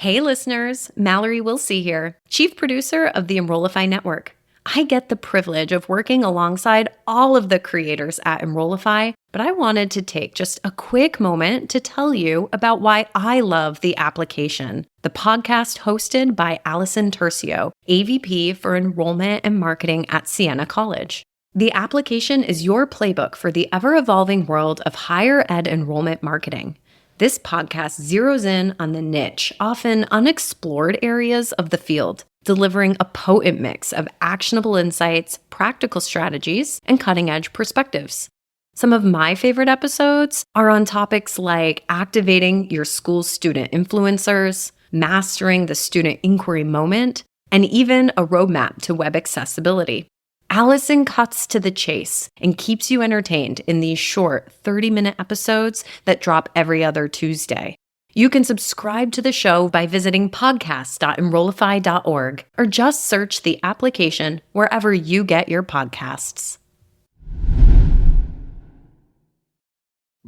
Hey listeners, Mallory Wilsey here, Chief Producer of the Enrollify Network. I get the privilege of working alongside all of the creators at Enrollify, but I wanted to take just a quick moment to tell you about why I love the application, the podcast hosted by Allison Tercio, AVP for Enrollment and Marketing at Siena College. The application is your playbook for the ever-evolving world of higher ed enrollment marketing. This podcast zeroes in on the niche, often unexplored areas of the field, delivering a potent mix of actionable insights, practical strategies, and cutting-edge perspectives. Some of my favorite episodes are on topics like activating your school's student influencers, mastering the student inquiry moment, and even a roadmap to web accessibility. Allison cuts to the chase and keeps you entertained in these short 30-minute episodes that drop every other Tuesday. You can subscribe to the show by visiting podcast.enrollify.org or just search the application wherever you get your podcasts.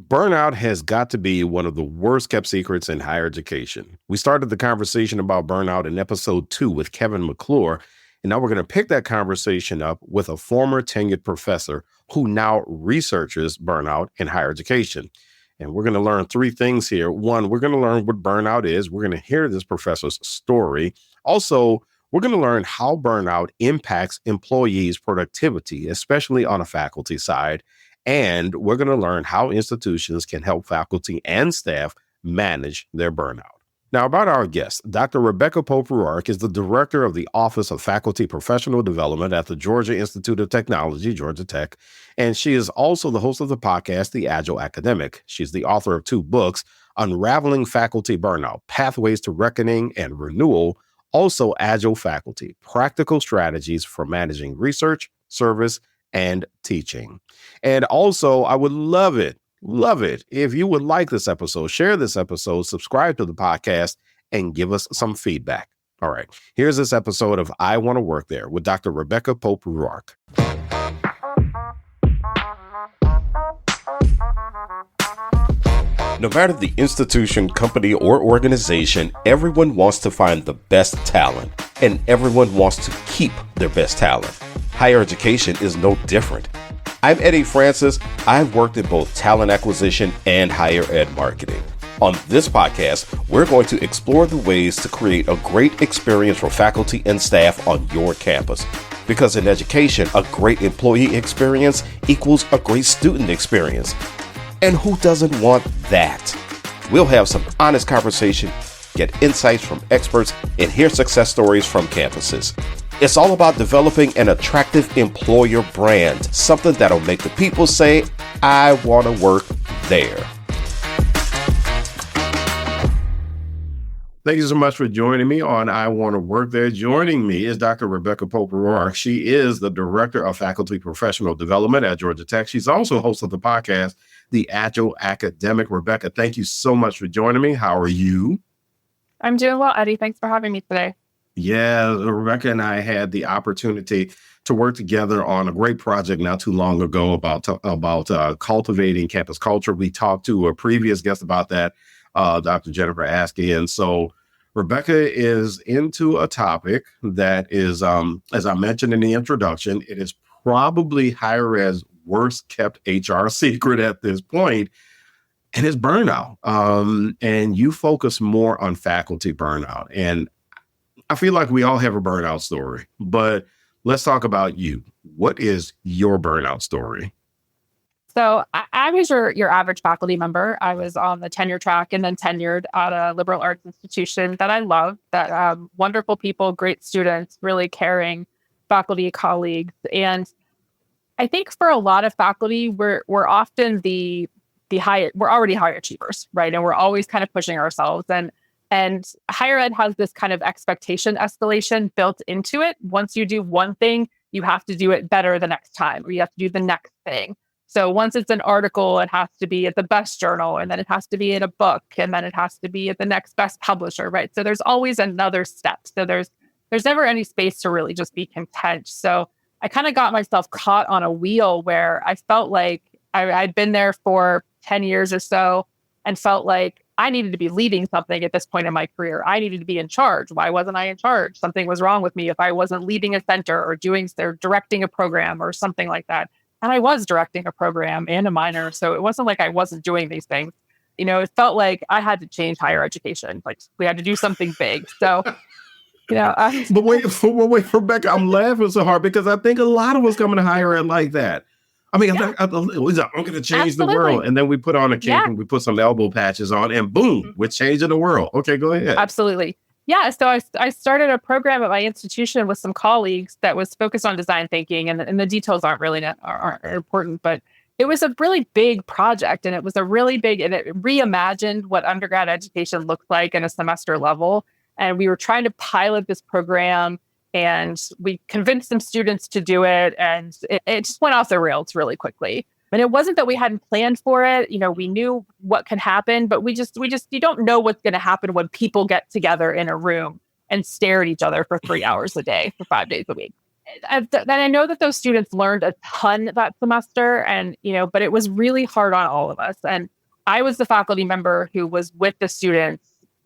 Burnout has got to be one of the worst kept secrets in higher education. We started the conversation about burnout in episode 2 with Kevin McClure, and now we're going to pick that conversation up with a former tenured professor who now researches burnout in higher education. And we're going to learn 3 things here. 1, we're going to learn what burnout is. We're going to hear this professor's story. Also, we're going to learn how burnout impacts employees' productivity, especially on a faculty side. And we're going to learn how institutions can help faculty and staff manage their burnout. Now, about our guest, Dr. Rebecca Pope-Ruark is the director of the Office of Faculty Professional Development at the Georgia Institute of Technology, Georgia Tech, and she is also the host of the podcast, The Agile Academic. She's the author of 2 books, Unraveling Faculty Burnout, Pathways to Reckoning and Renewal, also Agile Faculty, Practical Strategies for Managing Research, Service, and Teaching. And also, I would love it if you would like this episode, share this episode, subscribe to the podcast, and give us some feedback. All right, here's this episode of I Want to Work There with Dr. Rebecca Pope-Ruark. No matter the institution, company, or organization, everyone wants to find the best talent, and everyone wants to keep their best talent. Higher education is no different. I'm Eddie Francis. I've worked in both talent acquisition and higher ed marketing. On this podcast, we're going to explore the ways to create a great experience for faculty and staff on your campus. Because in education, a great employee experience equals a great student experience. And who doesn't want that? We'll have some honest conversation, get insights from experts, and hear success stories from campuses. It's all about developing an attractive employer brand, something that'll make the people say, I want to work there. Thank you so much for joining me on I Want to Work There. Joining me is Dr. Rebecca Pope-Ruark. She is the Director of Faculty Professional Development at Georgia Tech. She's also host of the podcast, The Agile Academic. Rebecca, thank you so much for joining me. How are you? I'm doing well, Eddie. Thanks for having me today. Yeah, Rebecca and I had the opportunity to work together on a great project not too long ago about cultivating campus culture. We talked to a previous guest about that, Dr. Jennifer Askey. And so Rebecca is into a topic that is, as I mentioned in the introduction, it is probably higher ed's worst kept HR secret at this point, and it's burnout. And you focus more on faculty burnout. And I feel like we all have a burnout story, but let's talk about you. What is your burnout story? So I was your average faculty member. I was on the tenure track and then tenured at a liberal arts institution that I love, that wonderful people, great students, really caring faculty colleagues. And I think for a lot of faculty, we're often we're already high achievers, right? And we're always kind of pushing ourselves. And higher ed has this kind of expectation escalation built into it. Once you do one thing, you have to do it better the next time, or you have to do the next thing. So once it's an article, it has to be at the best journal, and then it has to be in a book, and then it has to be at the next best publisher, right? So there's always another step. So there's never any space to really just be content. So I kind of got myself caught on a wheel where I felt like I'd been there for 10 years or so and felt like I needed to be leading something at this point in my career. I needed to be in charge. Why wasn't I in charge? Something was wrong with me if I wasn't leading a center or directing a program or something like that. And I was directing a program and a minor. So it wasn't like I wasn't doing these things. It felt like I had to change higher education. Like we had to do something big. So, But wait, Rebecca, I'm laughing so hard because I think a lot of us coming to higher ed like that. I mean, I'm going to change the world. And then we put on a cape and we put some elbow patches on and boom, we're changing the world. Okay, go ahead. Absolutely. Yeah. So I started a program at my institution with some colleagues that was focused on design thinking, and the details aren't really aren't important, but it was a really big project, and it was and it reimagined what undergrad education looked like in a semester level. And we were trying to pilot this program, and we convinced some students to do it, and it just went off the rails really quickly. And it wasn't that we hadn't planned for it. We knew what could happen, but you don't know what's going to happen when people get together in a room and stare at each other for 3 hours a day for 5 days a week. And I know that those students learned a ton that semester, and, but it was really hard on all of us. And I was the faculty member who was with the students,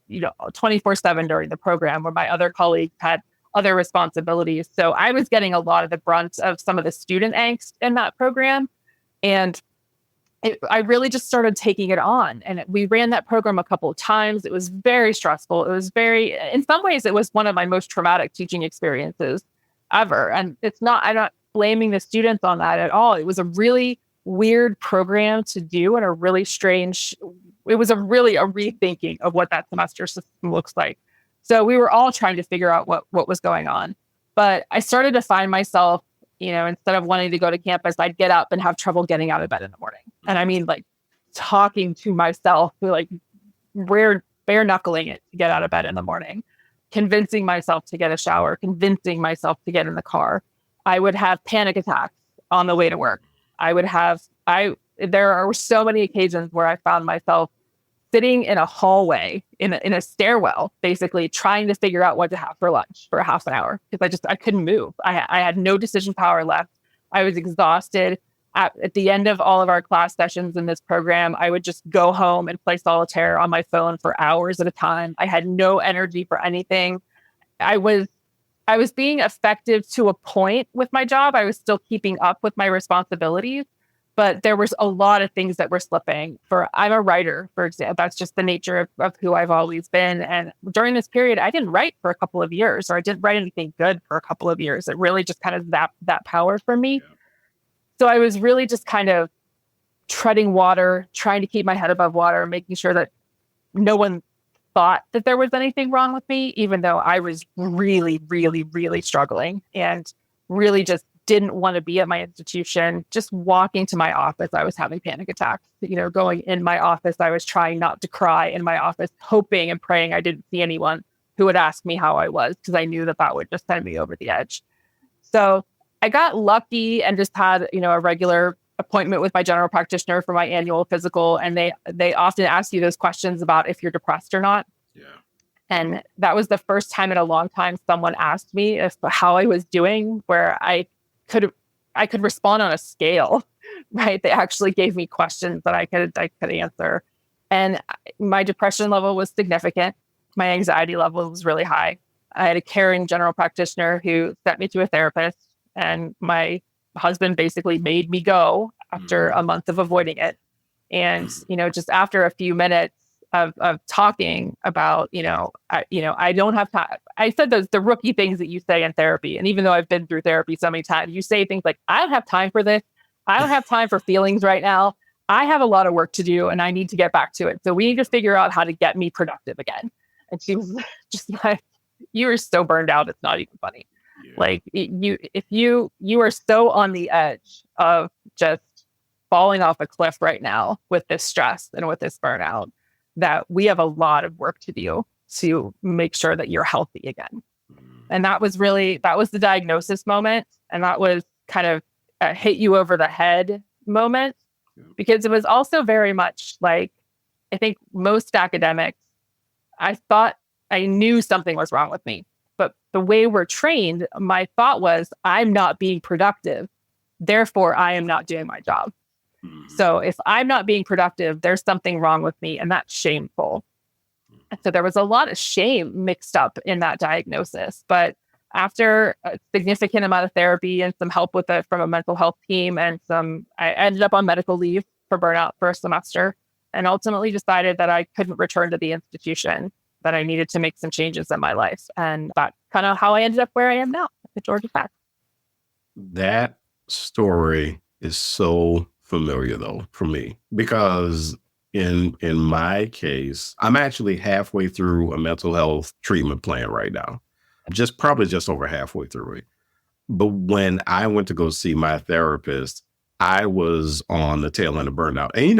24/7 during the program, where my other colleagues had other responsibilities. So I was getting a lot of the brunt of some of the student angst in that program. And I really just started taking it on. And we ran that program a couple of times. It was very stressful. In some ways, it was one of my most traumatic teaching experiences ever. And I'm not blaming the students on that at all. It was a really weird program to do, and it was a rethinking of what that semester system looks like. So we were all trying to figure out what was going on. But I started to find myself, instead of wanting to go to campus, I'd get up and have trouble getting out of bed in the morning. And I mean, like talking to myself, like bare knuckling it to get out of bed in the morning, convincing myself to get a shower, convincing myself to get in the car. I would have panic attacks on the way to work. There are so many occasions where I found myself sitting in a hallway, in a stairwell, basically trying to figure out what to have for lunch for a half an hour, because I couldn't move. I had no decision power left. I was exhausted. At the end of all of our class sessions in this program, I would just go home and play solitaire on my phone for hours at a time. I had no energy for anything. I was being effective to a point with my job. I was still keeping up with my responsibilities, but there was a lot of things that were slipping. I'm a writer, for example. That's just the nature of who I've always been. And during this period, I didn't write for a couple of years, or I didn't write anything good for a couple of years. It really just kind of zapped that power from me. Yeah. So I was really just kind of treading water, trying to keep my head above water, making sure that no one thought that there was anything wrong with me, even though I was really, really, really struggling and really just didn't want to be at my institution. Just walking to my office, I was having panic attacks. Going in my office, I was trying not to cry in my office, hoping and praying I didn't see anyone who would ask me how I was, because I knew that would just send me over the edge. So I got lucky and just had, a regular appointment with my general practitioner for my annual physical. And they often ask you those questions about if you're depressed or not. Yeah. And that was the first time in a long time someone asked me how I was doing, where I could respond on a scale, right? They actually gave me questions that I could answer. And my depression level was significant. My anxiety level was really high. I had a caring general practitioner who sent me to a therapist, and my husband basically made me go after a month of avoiding it. And, just after a few minutes of talking about, I don't have time. I said the rookie things that you say in therapy. And even though I've been through therapy so many times, you say things like, I don't have time for this. I don't have time for feelings right now. I have a lot of work to do and I need to get back to it. So we need to figure out how to get me productive again. And she was just like, you are so burned out. It's not even funny. Yeah. Like if you are so on the edge of just falling off a cliff right now with this stress and with this burnout, that we have a lot of work to do to make sure that you're healthy again. And that was the diagnosis moment. And that was kind of a hit you over the head moment, because it was also very much like, I think most academics, I thought I knew something was wrong with me. But the way we're trained, my thought was, I'm not being productive. Therefore, I am not doing my job. So if I'm not being productive, there's something wrong with me, and that's shameful. So there was a lot of shame mixed up in that diagnosis. But after a significant amount of therapy and some help with it from a mental health team I ended up on medical leave for burnout for a semester and ultimately decided that I couldn't return to the institution, that I needed to make some changes in my life. And that's kind of how I ended up where I am now at Georgia Tech. That story is so familiar though for me because in my case, I'm actually halfway through a mental health treatment plan right now. Probably just over halfway through it. But when I went to go see my therapist, I was on the tail end of burnout. And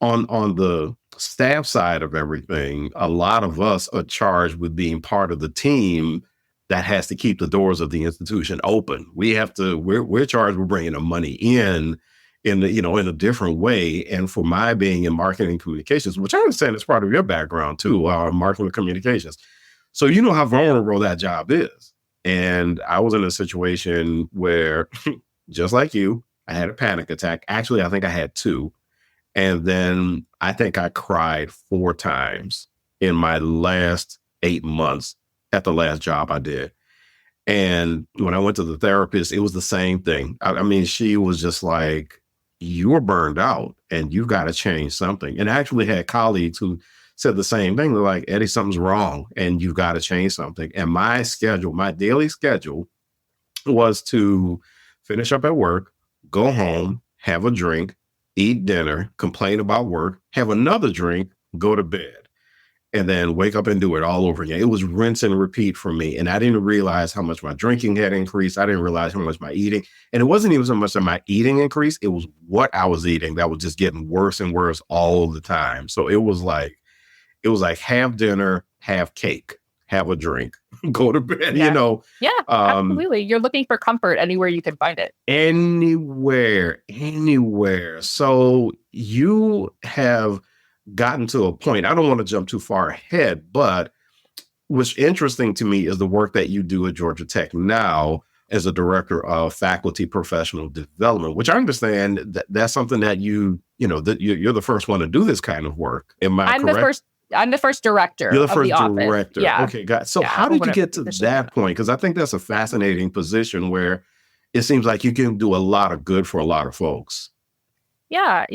on the staff side of everything, a lot of us are charged with being part of the team that has to keep the doors of the institution open. We're charged with bringing the money in a different way. And for my being in marketing communications, which I understand is part of your background too, marketing communications. So you know how vulnerable that job is. And I was in a situation where, just like you, I had a panic attack. Actually, I think I had two. And then I think I cried 4 times in my last 8 months at the last job I did. And when I went to the therapist, it was the same thing. I mean, she was just like, you're burned out and you got to change something. And I actually had colleagues who said the same thing. They're like, Eddie, something's wrong and you've got to change something. And my daily schedule was to finish up at work, go home, have a drink, eat dinner, complain about work, have another drink, go to bed, and then wake up and do it all over again. It was rinse and repeat for me. And I didn't realize how much my drinking had increased. I didn't realize how much my eating. And it wasn't even so much that my eating increased. It was what I was eating that was just getting worse and worse all the time. So it was like have dinner, have cake, have a drink, go to bed, Yeah, absolutely. You're looking for comfort anywhere you can find it. Anywhere. So you have gotten to a point, I don't want to jump too far ahead, but what's interesting to me is the work that you do at Georgia Tech now as a director of faculty professional development, which I understand that's something that you're the first one to do this kind of work. Am I correct? I'm the first director. You're the of first the office. director. Yeah. Okay, got it. So how did you get to that point? Because I think that's a fascinating position where it seems like you can do a lot of good for a lot of folks. Yeah.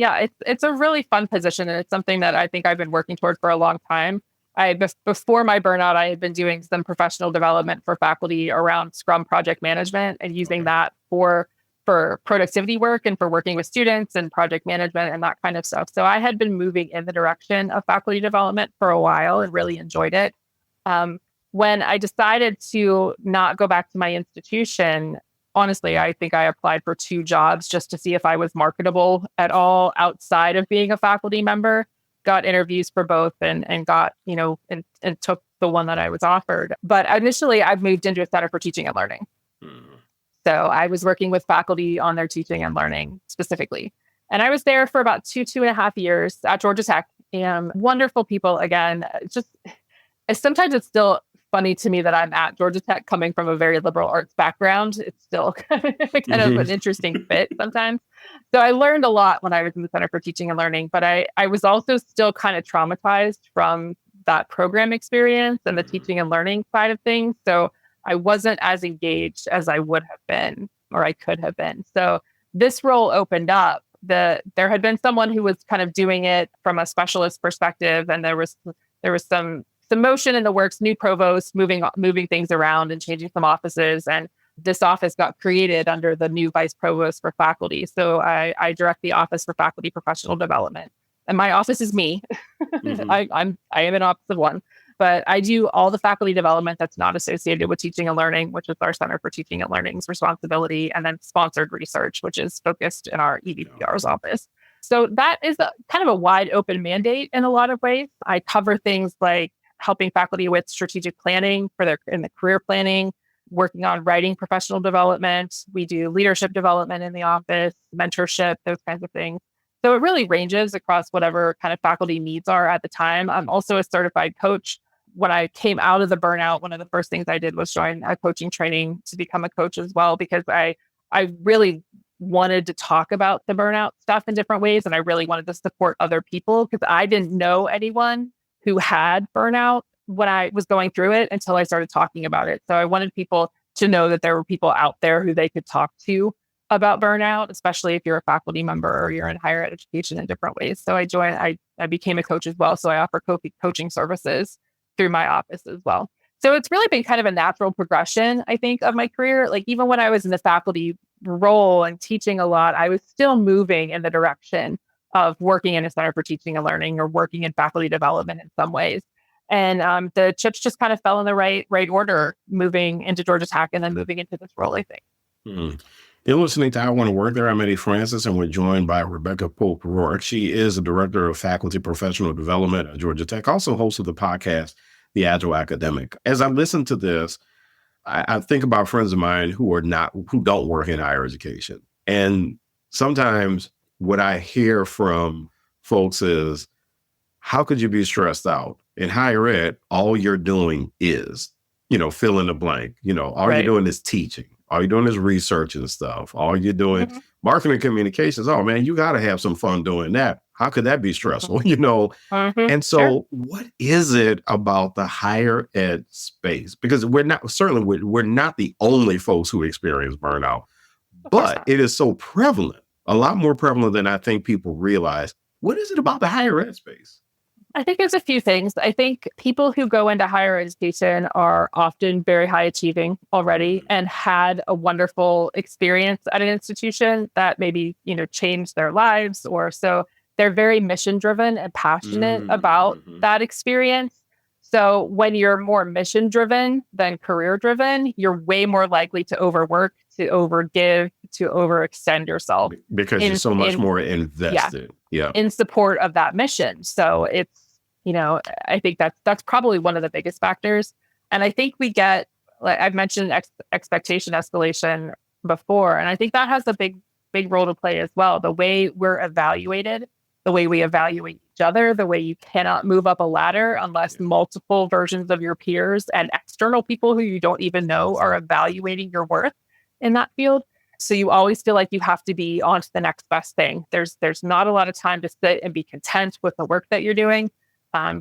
It's a really fun position, and it's something that I think I've been working toward for a long time. Before my burnout, I had been doing some professional development for faculty around Scrum project management and using that for productivity work and for working with students and project management and that kind of stuff. So I had been moving in the direction of faculty development for a while and really enjoyed it. When I decided to not go back to my institution, honestly, I think I applied for 2 jobs just to see if I was marketable at all outside of being a faculty member. Got interviews for both and got, and took the one that I was offered. But initially, I moved into a Center for Teaching and Learning. So I was working with faculty on their teaching and learning specifically. And I was there for about 2.5 years at Georgia Tech. And wonderful people, again. Sometimes it's still funny to me that I'm at Georgia Tech coming from a very liberal arts background. It's still kind of an interesting fit sometimes. So I learned a lot when I was in the Center for Teaching and Learning, but I was also still kind of traumatized from that program experience and the teaching and learning side of things. So I wasn't as engaged as I would have been or I could have been. So this role opened up. There had been someone who was kind of doing it from a specialist perspective, and there was some motion in the works, new provost moving things around and changing some offices. And this office got created under the new vice provost for faculty. So I direct the Office for Faculty Professional Development. And my office is me. Mm-hmm. I am an office of one, but I do all the faculty development that's not associated with teaching and learning, which is our Center for Teaching and Learning's responsibility, and then sponsored research, which is focused in our EVPR's office. So that is kind of a wide open mandate in a lot of ways. I cover things like helping faculty with strategic planning in the career planning, working on writing professional development. We do leadership development in the office, mentorship, those kinds of things. So it really ranges across whatever kind of faculty needs are at the time. I'm also a certified coach. When I came out of the burnout, one of the first things I did was join a coaching training to become a coach as well, because I really wanted to talk about the burnout stuff in different ways. And I really wanted to support other people because I didn't know anyone who had burnout when I was going through it until I started talking about it. So I wanted people to know that there were people out there who they could talk to about burnout, especially if you're a faculty member or you're in higher education in different ways. So I became a coach as well. So I offer coaching services through my office as well. So it's really been kind of a natural progression, I think, of my career. Like even when I was in the faculty role and teaching a lot, I was still moving in the direction of working in a center for teaching and learning or working in faculty development in some ways. And the chips just kind of fell in the right order, moving into Georgia Tech and then moving into this role, I think. You're listening to I Want to Work There. I'm Eddie Francis, and we're joined by Rebecca Pope-Ruark. She is the Director of Faculty Professional Development at Georgia Tech, also host of the podcast, The Agile Academic. As I listen to this, I think about friends of mine who don't work in higher education. And sometimes what I hear from folks is, how could you be stressed out? In higher ed, all you're doing is, fill in the blank. All you're doing is teaching. All you're doing is research and stuff. All you're doing, marketing communications. Oh man, you got to have some fun doing that. How could that be stressful? And so what is it about the higher ed space? Because we're not the only folks who experience burnout, but it is so prevalent, a lot more prevalent than I think people realize. What is it about the higher ed space? I think there's a few things. I think people who go into higher education are often very high achieving already and had a wonderful experience at an institution that maybe, changed their lives, or so they're very mission driven and passionate about that experience. So when you're more mission driven than career driven, you're way more likely to overwork, to overgive, to overextend yourself. Because you're so much more invested. Yeah. In support of that mission. So it's, I think that's probably one of the biggest factors. And I think we get, like I've mentioned expectation escalation before, and I think that has a big role to play as well. The way we're evaluated, the way we evaluate each other, the way you cannot move up a ladder unless multiple versions of your peers and external people who you don't even know are evaluating your worth in that field. So you always feel like you have to be on to the next best thing. There's not a lot of time to sit and be content with the work that you're doing.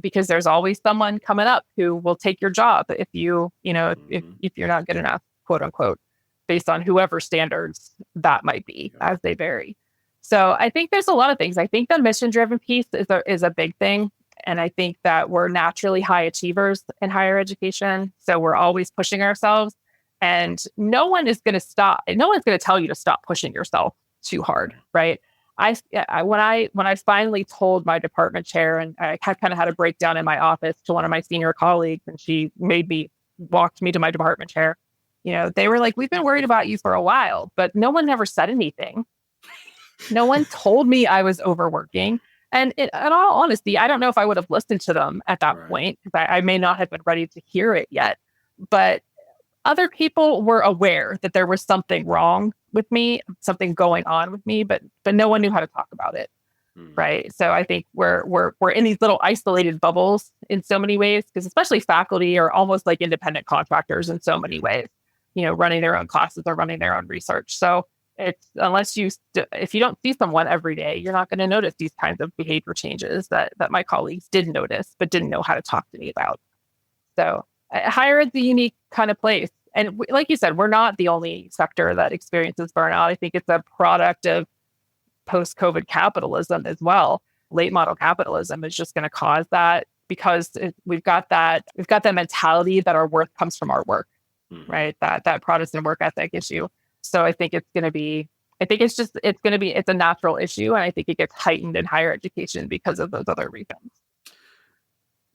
Because there's always someone coming up who will take your job if if you're not good enough, quote unquote, based on whoever standards that might be, as they vary. So I think there's a lot of things. I think the mission-driven piece is a big thing. And I think that we're naturally high achievers in higher education. So we're always pushing ourselves. And no one is going to stop. No one's going to tell you to stop pushing yourself too hard, right? When I finally told my department chair, and I kind of had a breakdown in my office to one of my senior colleagues, and she walked me to my department chair. They were like, "We've been worried about you for a while, but no one ever said anything. No one told me I was overworking." And in all honesty, I don't know if I would have listened to them at that point, because I may not have been ready to hear it yet. But other people were aware that there was something wrong with me, something going on with me, but no one knew how to talk about it. Right. So I think we're in these little isolated bubbles in so many ways, because especially faculty are almost like independent contractors in so many ways, running their own classes or running their own research. So it's if you don't see someone every day, you're not going to notice these kinds of behavior changes that my colleagues did notice, but didn't know how to talk to me about. So higher ed's a unique kind of place. And like you said, we're not the only sector that experiences burnout. I think it's a product of post-COVID capitalism as well. Late model capitalism is just going to cause that, because we've got that mentality that our worth comes from our work, right? That Protestant work ethic issue. So I think it's a natural issue. And I think it gets heightened in higher education because of those other reasons.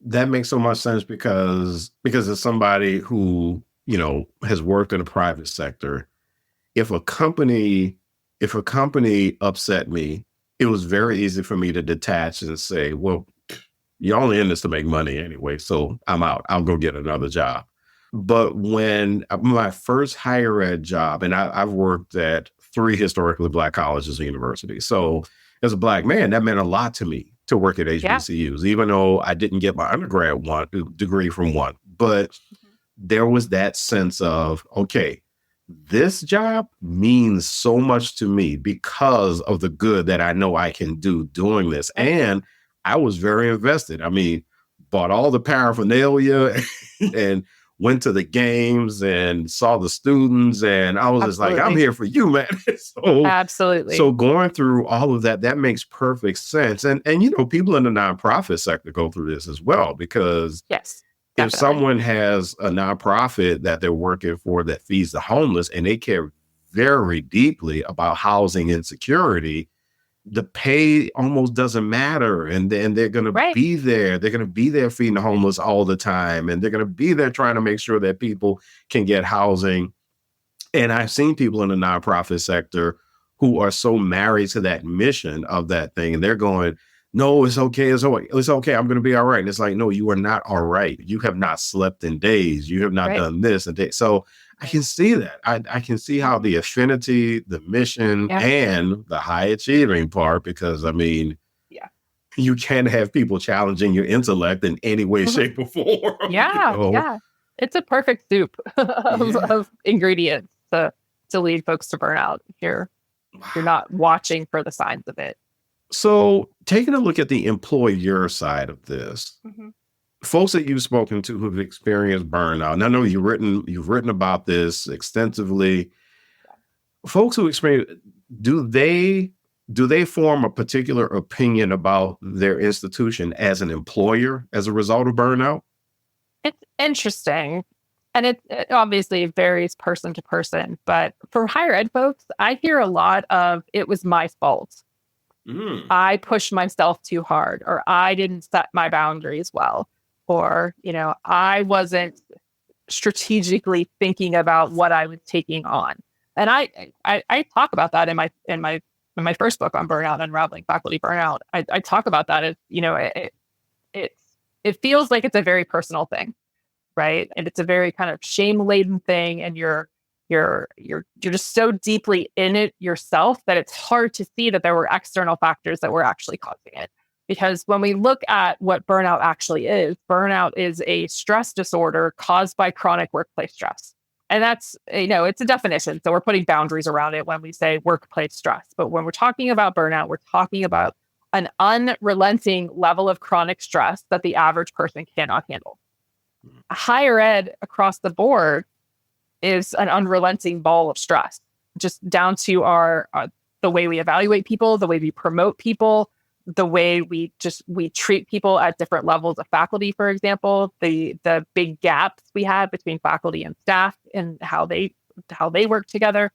That makes so much sense because as somebody who has worked in the private sector, if a company upset me, it was very easy for me to detach and say, well, you're only in this to make money anyway, so I'm out. I'll go get another job. But when my first higher ed job, and I've worked at 3 historically Black colleges and universities. So as a Black man, that meant a lot to me to work at HBCUs, even though I didn't get my undergrad degree from one. But there was that sense of, okay, this job means so much to me because of the good that I know I can do doing this. And I was very invested. I mean, bought all the paraphernalia and went to the games and saw the students. And I was just like, I'm here for you, man. Absolutely. So going through all of that, that makes perfect sense. And people in the nonprofit sector go through this as well, because yes, if someone has a nonprofit that they're working for that feeds the homeless and they care very deeply about housing insecurity, the pay almost doesn't matter. And then they're going to be there. They're going to be there feeding the homeless all the time. And they're going to be there trying to make sure that people can get housing. And I've seen people in the nonprofit sector who are so married to that mission of that thing. And they're going, no, it's okay. It's okay. I'm going to be all right. And it's like, no, you are not all right. You have not slept in days. You have not done this and days. So I can see that. I can see how the affinity, the mission, and the high achieving part, because you can't have people challenging your intellect in any way, shape, or form. Yeah. It's a perfect soup of ingredients to lead folks to burnout if you're not watching for the signs of it. So taking a look at the employer side of this, folks that you've spoken to who've experienced burnout, and I know you've written about this extensively. Folks who experience, do they form a particular opinion about their institution as an employer as a result of burnout? It's interesting. And it obviously varies person to person. But for higher ed folks, I hear a lot of, it was my fault. I pushed myself too hard, or I didn't set my boundaries well, or, I wasn't strategically thinking about what I was taking on. And I talk about that in my first book on burnout, Unraveling Faculty Burnout. I talk about that as, it feels like it's a very personal thing, right? And it's a very kind of shame-laden thing, and you're just so deeply in it yourself that it's hard to see that there were external factors that were actually causing it. Because when we look at what burnout actually is a stress disorder caused by chronic workplace stress. And that's, it's a definition. So we're putting boundaries around it when we say workplace stress. But when we're talking about burnout, we're talking about an unrelenting level of chronic stress that the average person cannot handle. Higher ed across the board is an unrelenting ball of stress, just down to the way we evaluate people, the way we promote people, the way we treat people at different levels of faculty, for example, the big gaps we have between faculty and staff and how they work together.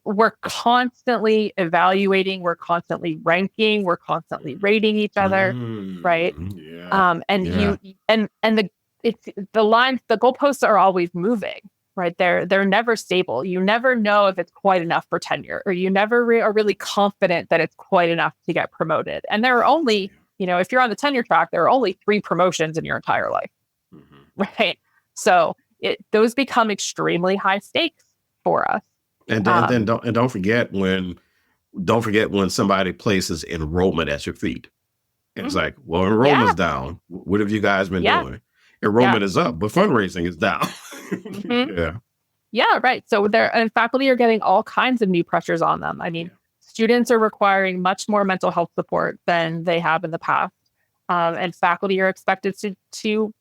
We're constantly evaluating, we're constantly ranking, we're constantly rating each other, right? Yeah. The lines, the goalposts are always moving. Right. They're never stable. You never know if it's quite enough for tenure, or you never are really confident that it's quite enough to get promoted. And there are only, if you're on the tenure track, there are only 3 promotions in your entire life. Right. So those become extremely high stakes for us. And then don't forget when somebody places enrollment at your feet. It's like, well, enrollment's down. What have you guys been doing? Enrollment is up, but fundraising is down. Yeah, right. So and faculty are getting all kinds of new pressures on them. Students are requiring much more mental health support than they have in the past. And faculty are expected to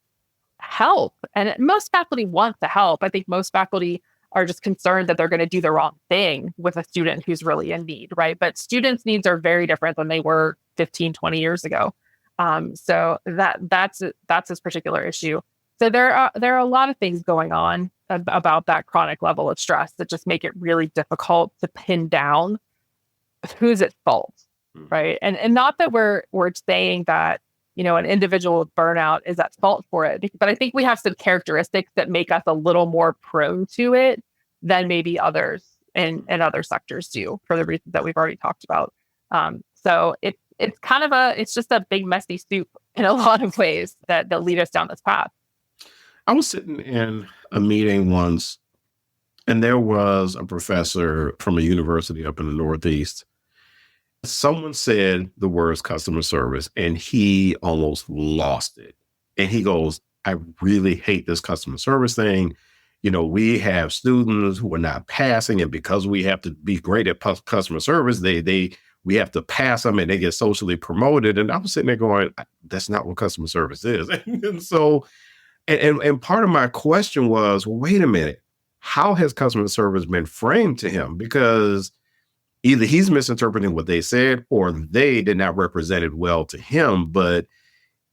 help. And most faculty want to help. I think most faculty are just concerned that they're going to do the wrong thing with a student who's really in need, right? But students' needs are very different than they were 15, 20 years ago. So that's this particular issue. So there are a lot of things going on about that chronic level of stress that just make it really difficult to pin down who's at fault, right? And not that we're saying that an individual with burnout is at fault for it, but I think we have some characteristics that make us a little more prone to it than maybe others in other sectors do, for the reasons that we've already talked about. So it's kind of it's just a big messy soup in a lot of ways that lead us down this path. I was sitting in a meeting once, and there was a professor from a university up in the Northeast. Someone said the words customer service, and he almost lost it. And he goes, I really hate this customer service thing. We have students who are not passing, and because we have to be great at customer service, they we have to pass them and they get socially promoted. And I was sitting there going, that's not what customer service is. And so, and part of my question was, well, wait a minute, how has customer service been framed to him? Because either he's misinterpreting what they said or they did not represent it well to him. But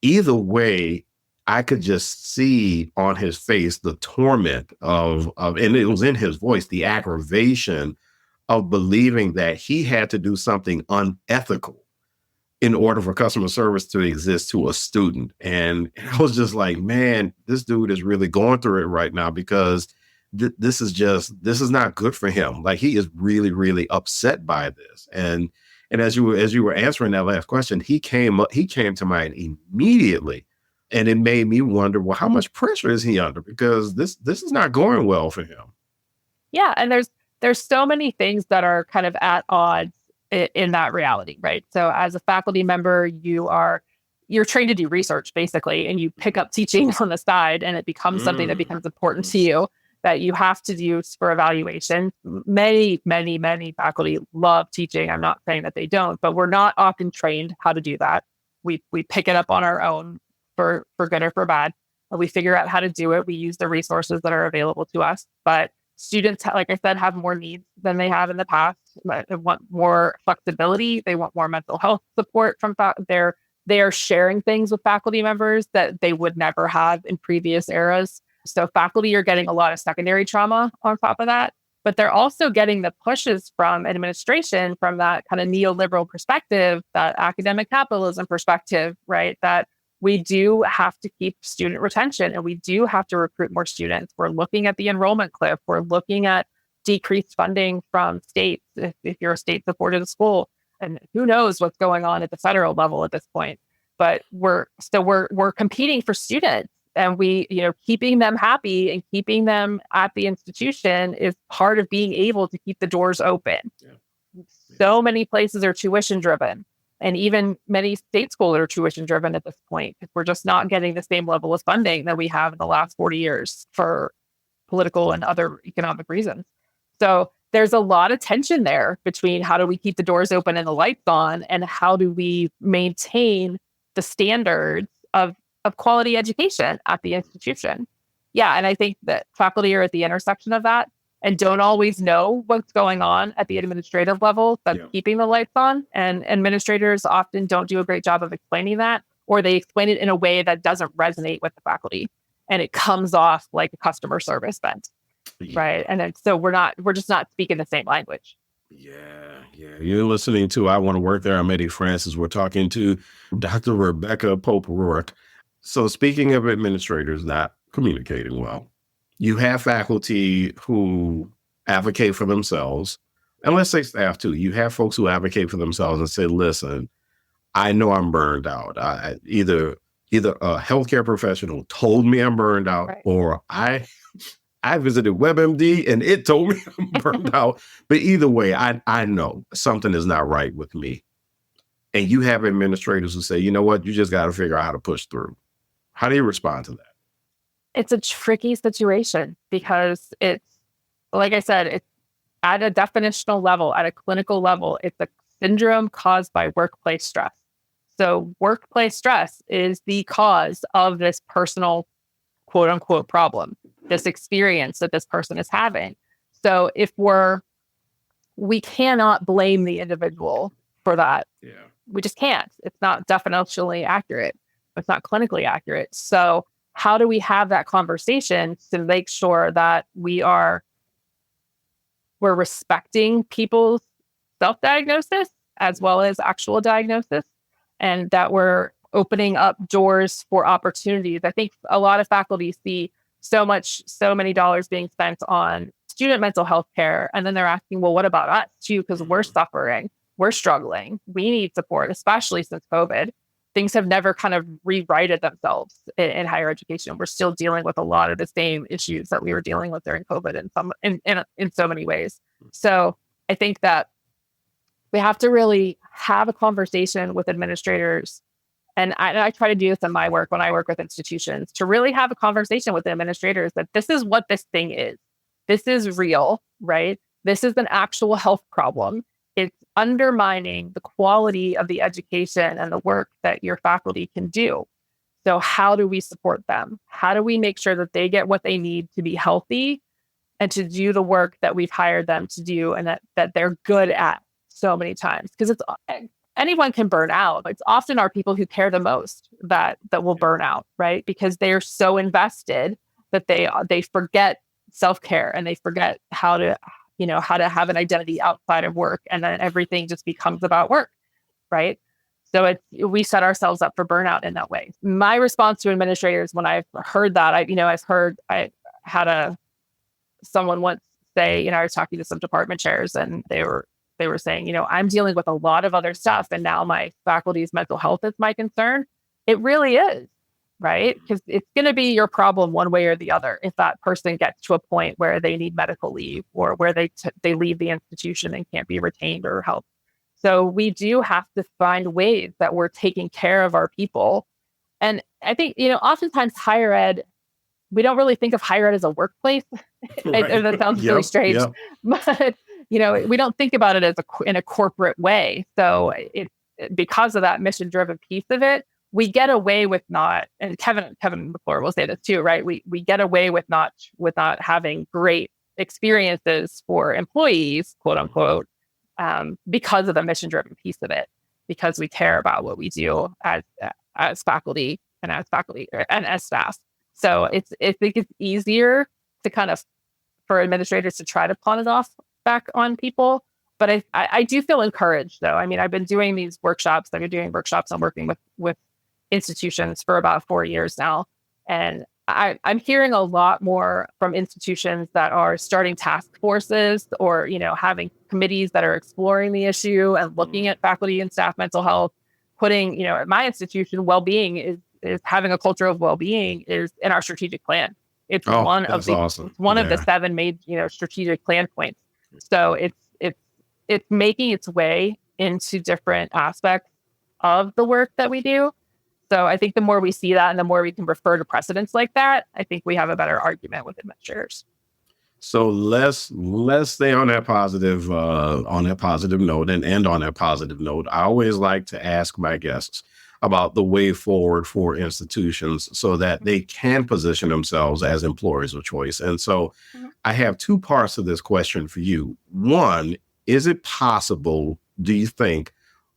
either way, I could just see on his face the torment and it was in his voice, the aggravation of believing that he had to do something unethical in order for customer service to exist to a student. And I was just like, man, this dude is really going through it right now because this is not good for him. Like he is really, really upset by this. And as you were answering that last question, he came to mind immediately. And it made me wonder, well, how much pressure is he under? Because this is not going well for him. Yeah. And there's so many things that are kind of at odds in that reality, right? So as a faculty member, you're trained to do research basically, and you pick up teaching on the side and it becomes something that becomes important to you that you have to use for evaluation. Many, many, many faculty love teaching. I'm not saying that they don't, but we're not often trained how to do that. We pick it up on our own for good or for bad. We figure out how to do it. We use the resources that are available to us. But students, like I said, have more needs than they have in the past. They want more flexibility. They want more mental health support from they are sharing things with faculty members that they would never have in previous eras. So faculty are getting a lot of secondary trauma on top of that, but they're also getting the pushes from administration from that kind of neoliberal perspective, that academic capitalism perspective, right? That we do have to keep student retention and we do have to recruit more students. We're looking at the enrollment cliff. We're looking at decreased funding from states if you're a state-supported school. And who knows what's going on at the federal level at this point. But we're competing for students. And keeping them happy and keeping them at the institution is part of being able to keep the doors open. Yeah. So many places are tuition driven. And even many state schools are tuition driven at this point because we're just not getting the same level of funding that we have in the last 40 years for political and other economic reasons. So there's a lot of tension there between how do we keep the doors open and the lights on and how do we maintain the standards of quality education at the institution. Yeah, and I think that faculty are at the intersection of that and don't always know what's going on at the administrative level that's keeping the lights on. And administrators often don't do a great job of explaining that, or they explain it in a way that doesn't resonate with the faculty. And it comes off like a customer service bent, right? And so we're just not speaking the same language. Yeah. You're listening to I Want to Work There. I'm Eddie Francis. We're talking to Dr. Rebecca Pope-Ruark. So speaking of administrators not communicating well, you have faculty who advocate for themselves, and let's say staff too. You have folks who advocate for themselves and say, listen, I know I'm burned out. Either a healthcare professional told me I'm burned out, right, or I visited WebMD and it told me I'm burned out. But either way, I know something is not right with me. And you have administrators who say, you know what, you just got to figure out how to push through. How do you respond to that? It's a tricky situation because it's, like I said, it's at a definitional level, at a clinical level, it's a syndrome caused by workplace stress. So workplace stress is the cause of this personal, quote unquote, problem, this experience that this person is having. So we cannot blame the individual for that. Yeah. We just can't. It's not definitionally accurate. It's not clinically accurate. So how do we have that conversation to make sure that we're respecting people's self-diagnosis as well as actual diagnosis, and that we're opening up doors for opportunities? I think a lot of faculty see so many dollars being spent on student mental health care, and then they're asking, well, what about us too? Because we're suffering, we're struggling, we need support, especially since COVID. Things have never kind of rewrited themselves in higher education. We're still dealing with a lot of the same issues that we were dealing with during COVID in so many ways. So I think that we have to really have a conversation with administrators. And I try to do this in my work when I work with institutions, to really have a conversation with the administrators that this is what this thing is. This is real, right? This is an actual health problem. It's undermining the quality of the education and the work that your faculty can do. So how do we support them? How do we make sure that they get what they need to be healthy and to do the work that we've hired them to do and that they're good at so many times? Because it's anyone can burn out. It's often our people who care the most that will burn out, right? Because they are so invested that they forget self-care and they forget how to have an identity outside of work, and then everything just becomes about work, right? So we set ourselves up for burnout in that way. My response to administrators when I've heard that, I had someone once say, I was talking to some department chairs and they were saying, I'm dealing with a lot of other stuff and now my faculty's mental health is my concern. It really is, right? Because it's going to be your problem one way or the other if that person gets to a point where they need medical leave or where they leave the institution and can't be retained or helped. So we do have to find ways that we're taking care of our people. And I think, oftentimes higher ed, we don't really think of higher ed as a workplace. Right. That sounds really strange, but we don't think about it in a corporate way. So because of that mission-driven piece of it, we get away with not. And Kevin McClure will say this too, right? We get away with not having great experiences for employees, quote unquote, because of the mission-driven piece of it. Because we care about what we do as faculty and as staff. So I think it's easier to kind of for administrators to try to pawn it off back on people. But I do feel encouraged, though. I mean, I've been doing these workshops. I've been doing workshops. I'm working with institutions for about 4 years now. And I'm hearing a lot more from institutions that are starting task forces or, having committees that are exploring the issue and looking at faculty and staff mental health, putting, at my institution, well-being is having a culture of well-being is in our strategic plan. It's one of the 7 major, strategic plan points. So it's making its way into different aspects of the work that we do. So I think the more we see that and the more we can refer to precedents like that, I think we have a better argument with administrators. So let's stay on that positive note and end on that positive note. I always like to ask my guests about the way forward for institutions so that they can position themselves as employers of choice. And so I have 2 parts of this question for you. One, is it possible, do you think,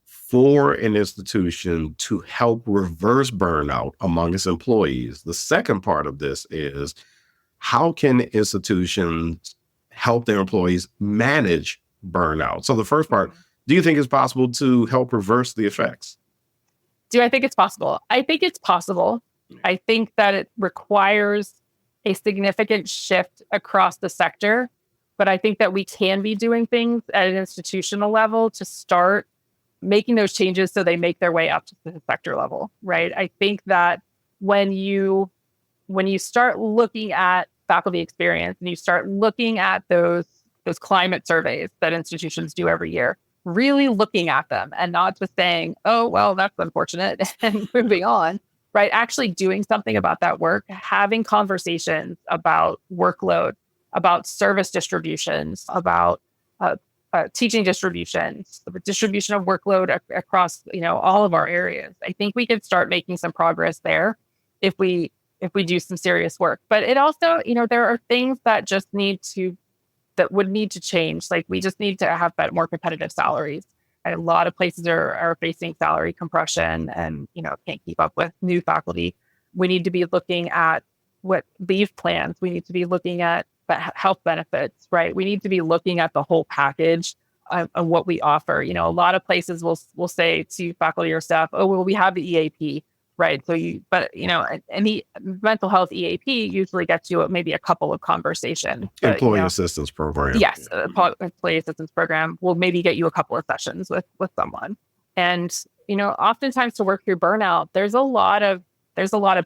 for an institution to help reverse burnout among its employees? The second part of this is, how can institutions help their employees manage burnout? So the first part, do you think it's possible to help reverse the effects? Do I think it's possible? I think it's possible. I think that it requires a significant shift across the sector, but I think that we can be doing things at an institutional level to start making those changes so they make their way up to the sector level, right? I think that when you start looking at faculty experience and you start looking at those climate surveys that institutions do every year, really looking at them and not just saying, oh, well, that's unfortunate and moving on, right? Actually doing something about that work, having conversations about workload, about service distributions, about teaching distributions, the distribution of workload across, all of our areas. I think we could start making some progress there if we do some serious work. But it also, there are things that would need to change. Like we just need to have more competitive salaries. A lot of places are facing salary compression and, can't keep up with new faculty. We need to be looking at what leave plans. We need to be looking at health benefits, right? We need to be looking at the whole package of what we offer. A lot of places will say to faculty or staff, oh, well, we have the EAP, right? So any mental health EAP usually gets you maybe a couple of conversations. Employee assistance program. Yes, employee assistance program will maybe get you a couple of sessions with someone. And, oftentimes to work through burnout, there's a lot of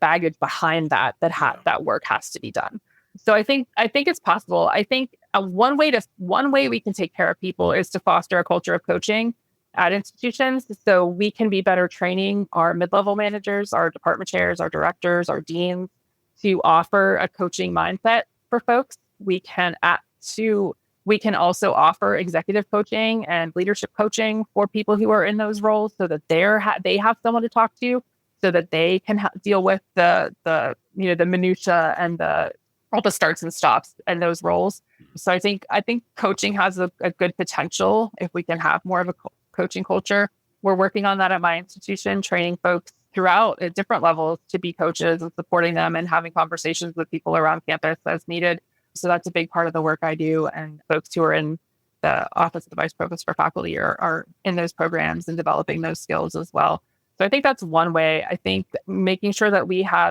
baggage behind that work has to be done. So I think it's possible. I think one way we can take care of people is to foster a culture of coaching at institutions, so we can be better training our mid-level managers, our department chairs, our directors, our deans to offer a coaching mindset for folks. We We can also offer executive coaching and leadership coaching for people who are in those roles so that they have someone to talk to, so that they can deal with the minutia and all the starts and stops in those roles. So I think coaching has a good potential if we can have more of a coaching culture. We're working on that at my institution, training folks throughout at different levels to be coaches and supporting them and having conversations with people around campus as needed. So that's a big part of the work I do. And folks who are in the Office of the Vice Provost for Faculty are in those programs and developing those skills as well. So I think that's one way. I think making sure that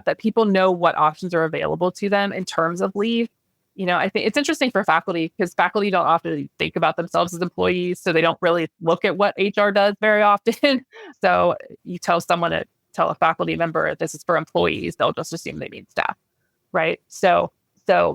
that people know what options are available to them in terms of leave. I think it's interesting for faculty because faculty don't often think about themselves as employees, so they don't really look at what HR does very often. So you tell a faculty member this is for employees, they'll just assume they mean staff, right? So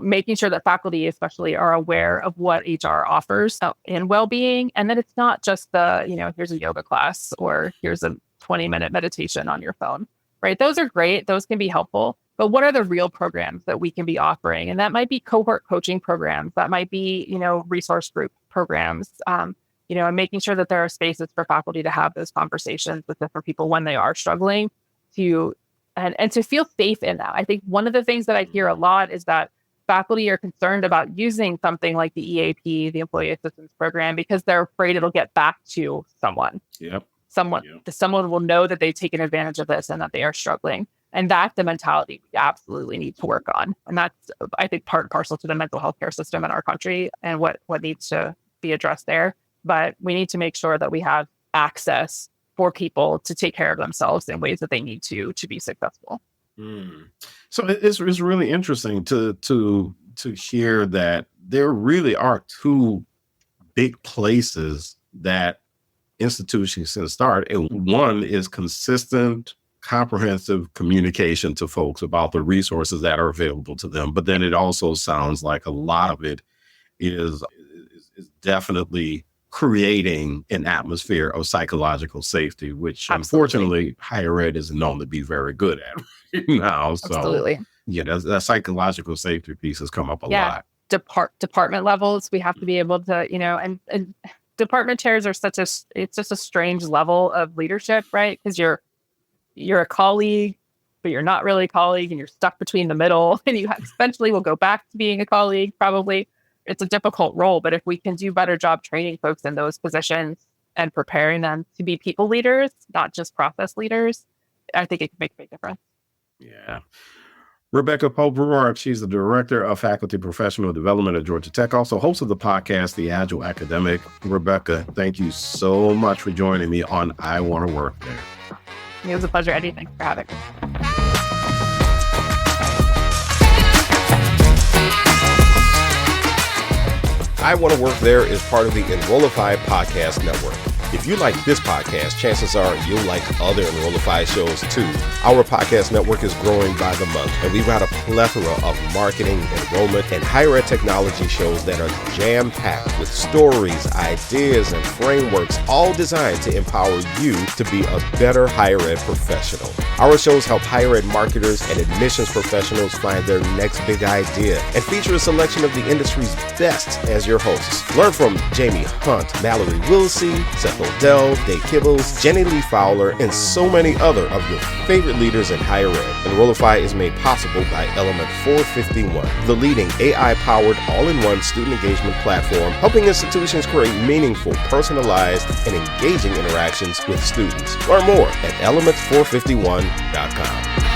making sure that faculty especially are aware of what HR offers in well-being, and that it's not just here's a yoga class or here's a 20-minute meditation on your phone, right? Those are great. Those can be helpful. But what are the real programs that we can be offering? And that might be cohort coaching programs. That might be, resource group programs, and making sure that there are spaces for faculty to have those conversations with different people when they are struggling and to feel safe in that. I think one of the things that I hear a lot is that faculty are concerned about using something like the EAP, the Employee Assistance Program, because they're afraid it'll get back to someone. Yep. Someone will know that they've taken advantage of this and that they are struggling. And that's the mentality we absolutely need to work on. And that's, I think, part and parcel to the mental health care system in our country and what needs to be addressed there. But we need to make sure that we have access for people to take care of themselves in ways that they need to be successful. So it's really interesting to hear that there really are two big places that institutions can start. And one is consistent, comprehensive communication to folks about the resources that are available to them. But then it also sounds like a lot of it is definitely creating an atmosphere of psychological safety, which unfortunately higher ed is known to be very good at right now. So absolutely. That psychological safety piece has come up a lot. Department levels, we have to be able to, and department chairs are it's just a strange level of leadership, right? Because you're a colleague, but you're not really a colleague, and you're stuck between the middle, and you eventually will go back to being a colleague, probably. It's a difficult role, but if we can do a better job training folks in those positions and preparing them to be people leaders, not just process leaders, I think it can make a big difference. Yeah. Rebecca Pope-Ruark, she's the Director of Faculty Professional Development at Georgia Tech, also host of the podcast, The Agile Academic. Rebecca, thank you so much for joining me on I Want to Work There. It was a pleasure, Eddie. Thanks for having me. I Want to Work There is part of the Enrollify Podcast Network. If you like this podcast, chances are you'll like other Enrollify shows too. Our podcast network is growing by the month, and we've got a plethora of marketing, enrollment, and higher ed technology shows that are jam-packed with stories, ideas, and frameworks, all designed to empower you to be a better higher ed professional. Our shows help higher ed marketers and admissions professionals find their next big idea and feature a selection of the industry's best as your hosts. Learn from Jamie Hunt, Mallory Willsey, Seth Odell, Dave Kibbles, Jenny Lee Fowler, and so many other of your favorite leaders in higher ed. Enrollify is made possible by Element 451, the leading AI-powered all-in-one student engagement platform, helping institutions create meaningful, personalized, and engaging interactions with students. Learn more at elements451.com.